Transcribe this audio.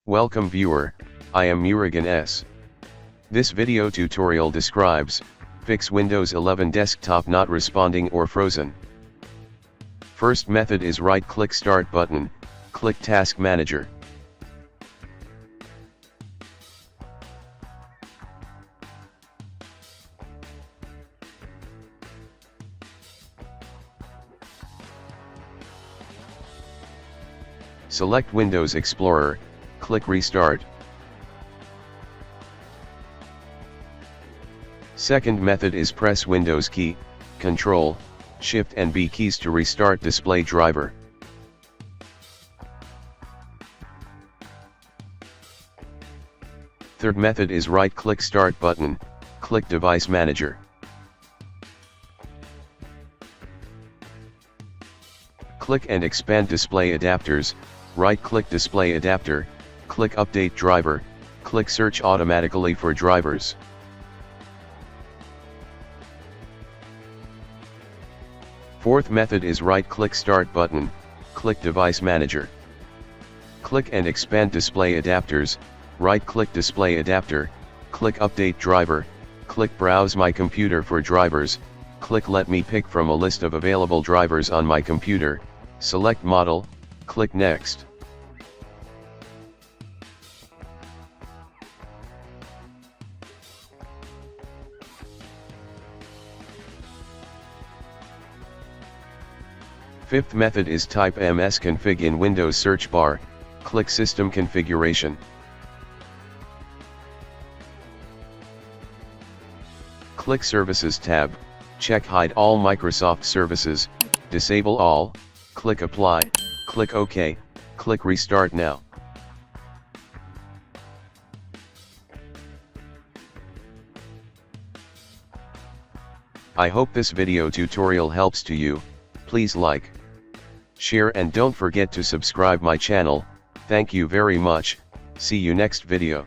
Welcome viewer, I am Murugan S. This video tutorial describes, fix Windows 11 desktop not responding or frozen. First method is right-click Start button, click Task Manager. Select Windows Explorer, click Restart. Second method is press Windows key, Ctrl, Shift and B keys to restart display driver. Third method is right-click Start button, click Device Manager. Click and expand display adapters, right-click display adapter, click Update driver, click Search automatically for drivers. Fourth method is right-click Start button, click Device Manager. Click and expand display adapters, right-click display adapter, click Update driver, click Browse my computer for drivers, click Let me pick from a list of available drivers on my computer, select model, click Next. Fifth method is type msconfig in Windows search bar, click System Configuration. Click Services tab, check Hide all Microsoft services, disable all, click Apply, click OK, click Restart now. I hope this video tutorial helps to you. Please like, share and don't forget to subscribe my channel. Thank you very much. See you next video.